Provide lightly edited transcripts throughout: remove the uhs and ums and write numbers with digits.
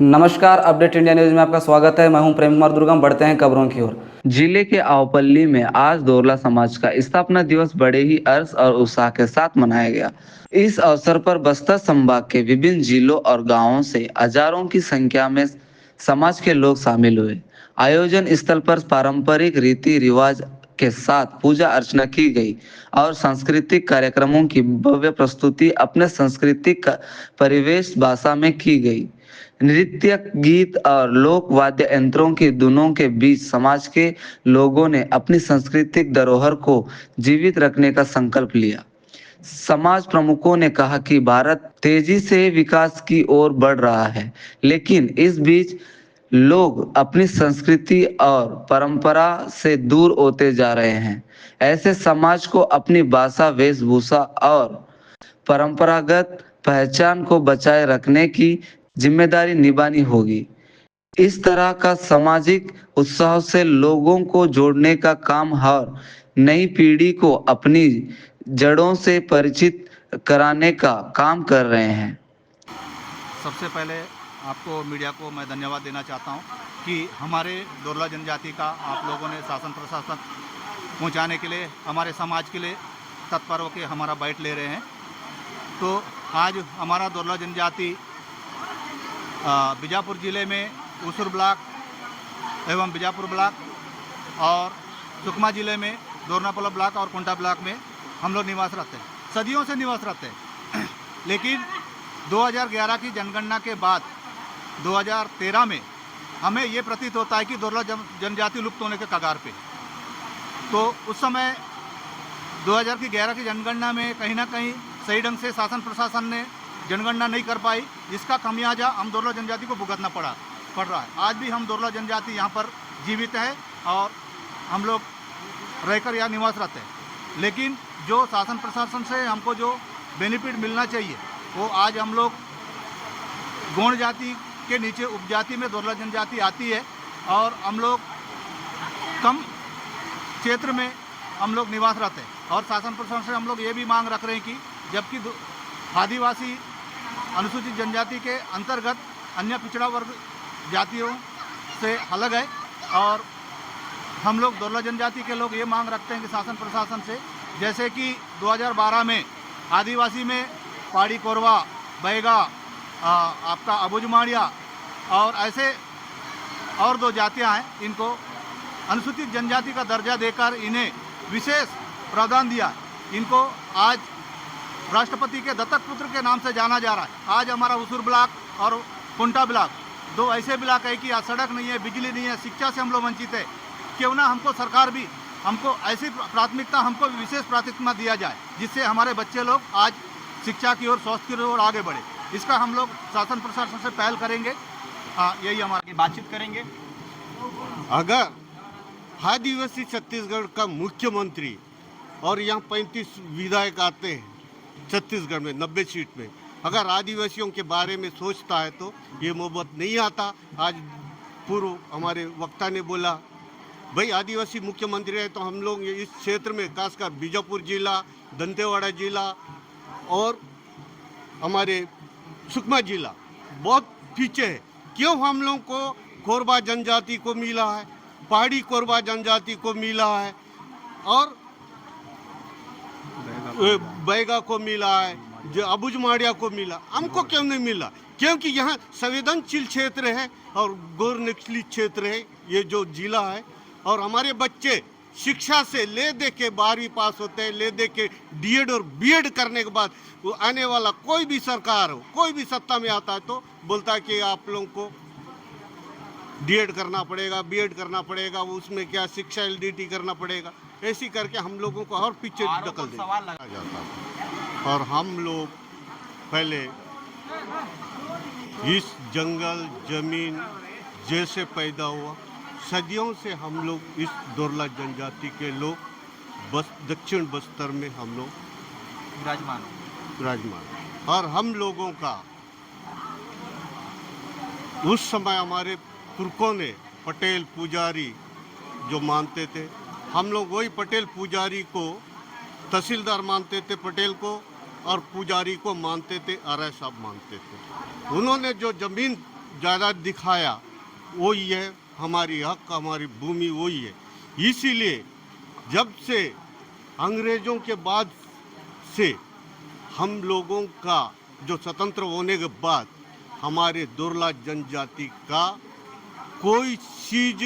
नमस्कार, update India news में आपका स्वागत है। मैं हूं प्रेम कुमार दुर्गम। बढ़ते हैं खबरों की ओर। जिले के आवपल्ली में आज दोरला समाज का स्थापना दिवस बड़े ही हर्ष और उत्साह के साथ मनाया गया। इस अवसर पर बस्तर संभाग के विभिन्न जिलों और गांवों से हजारों की संख्या में समाज के लोग शामिल हुए। आयोजन स्थल पर पारंपरिक रीति रिवाज के साथ पूजा अर्चना की गई और सांस्कृतिक कार्यक्रमों की भव्य प्रस्तुति अपने सांस्कृतिक परिवेश भाषा में की गई। नृत्य, गीत और लोक वाद्य यंत्रों की धुनों के बीच समाज के लोगों ने अपनी सांस्कृतिक धरोहर को जीवित रखने का संकल्प लिया। समाज प्रमुखों ने कहा कि भारत तेजी से विकास की ओर बढ़ रहा है, लेकिन इस बीच लोग अपनी संस्कृति और परंपरा से दूर होते जा रहे हैं। ऐसे समाज को अपनी भाषा, वेशभूषा और परंपरागत पहचान को बचाए रखने की जिम्मेदारी निभानी होगी। इस तरह का सामाजिक उत्साह से लोगों को जोड़ने का काम और नई पीढ़ी को अपनी जड़ों से परिचित कराने का काम कर रहे हैं। सबसे पहले आपको मीडिया को मैं धन्यवाद देना चाहता हूं कि हमारे दोरला जनजाति का आप लोगों ने शासन प्रशासन पहुंचाने के लिए हमारे समाज के लिए तत्पर होकर हमारा बाइट ले रहे हैं। तो आज हमारा दोरला जनजाति बीजापुर ज़िले में उसूर ब्लॉक एवं बीजापुर ब्लॉक और सुकमा ज़िले में दोरनापोला ब्लॉक और कुंटा ब्लॉक में हम लोग निवास रहते हैं, सदियों से निवास रहते हैं। लेकिन 2011 की जनगणना के बाद 2013 में हमें ये प्रतीत होता है कि दोरला जनजाति लुप्त होने के कगार पे। तो उस समय 2011 की जनगणना में कहीं ना कहीं सही ढंग से शासन प्रशासन ने जनगणना नहीं कर पाई, जिसका खमियाजा हम दोरला जनजाति को भुगतना पड़ रहा है। आज भी हम दोरला जनजाति यहाँ पर जीवित है और हम लोग रहकर यहाँ निवास रहते हैं। लेकिन जो शासन प्रशासन से हमको जो बेनिफिट मिलना चाहिए वो आज हम लोग गौण जाति के नीचे उपजाति में दोरला जनजाति आती है और हम लोग कम क्षेत्र में हम लोग निवास रहते हैं। और शासन प्रशासन से हम लोग ये भी मांग रख रहे हैं कि जबकि आदिवासी अनुसूचित जनजाति के अंतर्गत अन्य पिछड़ा वर्ग जातियों से अलग है और हम लोग दोरला जनजाति के लोग ये मांग रखते हैं कि शासन प्रशासन से, जैसे कि 2012 में आदिवासी में पहाड़ी कोरवा, बैगा, आपका अबुझमाड़िया और ऐसे और 2 जातियां हैं, इनको अनुसूचित जनजाति का दर्जा देकर इन्हें विशेष प्रावधान दिया। इनको आज राष्ट्रपति के दत्तक पुत्र के नाम से जाना जा रहा है। आज हमारा उसूर ब्लॉक और कुंटा ब्लॉक 2 ऐसे ब्लॉक है कि आज सड़क नहीं है, बिजली नहीं है, शिक्षा से हम लोग वंचित है। क्यों ना हमको सरकार भी हमको ऐसी प्राथमिकता, हमको विशेष प्राथमिकता दिया जाए जिससे हमारे बच्चे लोग आज शिक्षा की ओर, स्वास्थ्य की ओर आगे बढ़े। इसका हम लोग शासन प्रशासन से पहल करेंगे। यही हमारी बातचीत करेंगे। अगर आदिवासी छत्तीसगढ़ का मुख्यमंत्री और यहाँ 35 विधायक आते हैं छत्तीसगढ़ में 90 सीट में, अगर आदिवासियों के बारे में सोचता है तो ये मोहब्बत नहीं आता। आज पूर्व हमारे वक्ता ने बोला भाई आदिवासी मुख्यमंत्री है तो हम लोग इस क्षेत्र में खासकर बीजापुर जिला, दंतेवाड़ा जिला और हमारे सुकमा जिला बहुत पीछे है। क्यों हम लोग को कोरबा जनजाति को मिला है, पहाड़ी कोरबा जनजाति को मिला है और बैगा को मिला है, जो अबुझमाड़िया को मिला, हमको क्यों नहीं मिला? क्योंकि यहाँ संवेदनशील क्षेत्र है और गौर निचली क्षेत्र है ये जो जिला है। और हमारे बच्चे शिक्षा से ले दे के 12वीं पास होते हैं, ले दे के डीएड और बीएड करने के बाद वो आने वाला कोई भी सरकार हो, कोई भी सत्ता में आता है तो बोलता है कि आप लोगों को डीएड करना पड़ेगा, बीएड करना पड़ेगा, उसमें क्या शिक्षा एलडीटी करना पड़ेगा। ऐसी करके हम लोगों को और पीछे ढकल दिया जाता है। और हम लोग पहले इस जंगल जमीन जैसे पैदा हुआ, सदियों से हम लोग इस दोरला जनजाति के लोग दक्षिण बस्तर में हम लोग विराजमान। और हम लोगों का उस समय हमारे पुरखों ने पटेल पुजारी जो मानते थे, हम लोग वही पटेल पुजारी को तहसीलदार मानते थे पटेल को, और पुजारी को मानते थे, आर्य साहब मानते थे। उन्होंने जो जमीन ज़्यादा दिखाया वही है हमारी हक, हमारी भूमि वही है। इसीलिए जब से अंग्रेज़ों के बाद से हम लोगों का जो स्वतंत्र होने के बाद हमारे दुर्लभ जनजाति का कोई चीज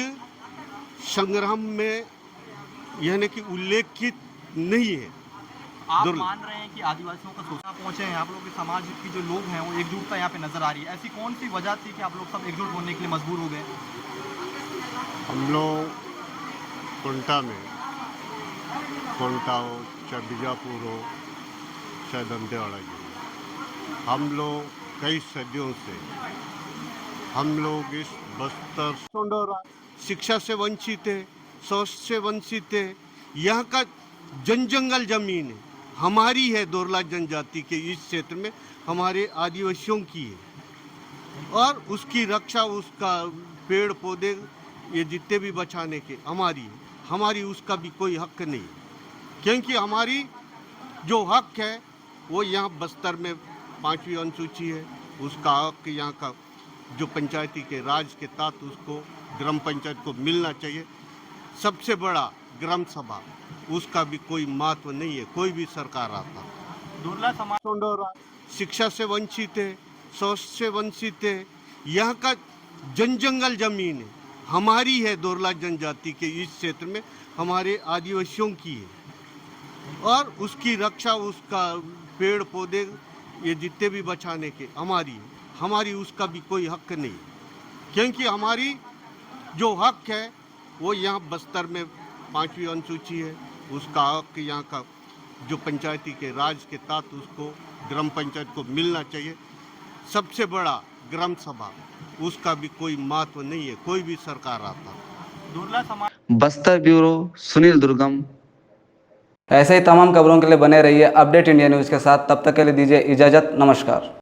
संग्राम में यानी कि उल्लेखित नहीं है। आप मान रहे हैं कि आदिवासियों का सोचना पहुंचे हैं, आप लोग के समाज की जो लोग हैं वो एकजुटता यहाँ पे नजर आ रही है। ऐसी कौन सी वजह थी कि आप लोग सब एकजुट होने के लिए मजबूर हो गए? हम लोग कोंटा में, कोंटा हो चाहे बीजापुर हो चाहे दंतेवाड़ा जिले, हम लोग कई सदियों से हम लोग इस बस्तर सोंडोरा शिक्षा से वंचित है, स्वास्थ्य से वंचित है। यहाँ का जंगल जमीन है हमारी है, दोरला जनजाति के इस क्षेत्र में हमारे आदिवासियों की है और उसकी रक्षा, उसका पेड़ पौधे ये जितने भी बचाने के हमारी है। हमारी उसका भी कोई हक नहीं, क्योंकि हमारी जो हक है वो यहाँ बस्तर में 5वीं अनुसूची है, उसका हक यहाँ का जो पंचायती के राज के तहत उसको ग्राम पंचायत को मिलना चाहिए। सबसे बड़ा ग्राम सभा, उसका भी कोई महत्व नहीं है, कोई भी सरकार आता। दुर्ला समाज सोंडोरा शिक्षा से वंचित है, स्वास्थ्य से वंचित है। यहाँ का जंगल जमीन है हमारी है, दोरला जनजाति के इस क्षेत्र में हमारे आदिवासियों की है और उसकी रक्षा, उसका पेड़ पौधे ये जितने भी बचाने के हमारी है। हमारी उसका भी कोई हक नहीं, क्योंकि हमारी जो हक है वो यहाँ बस्तर में 5वीं अनुसूची है, उसका हक यहाँ का जो पंचायती के राज के तहत उसको ग्राम पंचायत को मिलना चाहिए। सबसे बड़ा ग्राम सभा, उसका भी कोई महत्व नहीं है, कोई भी सरकार आता। दुर्ला समाज बस्तर ब्यूरो सुनील दुर्गम। ऐसे ही तमाम खबरों के लिए बने रहिए अपडेट इंडिया न्यूज़ के साथ। तब तक के लिए दीजिए इजाज़त। नमस्कार।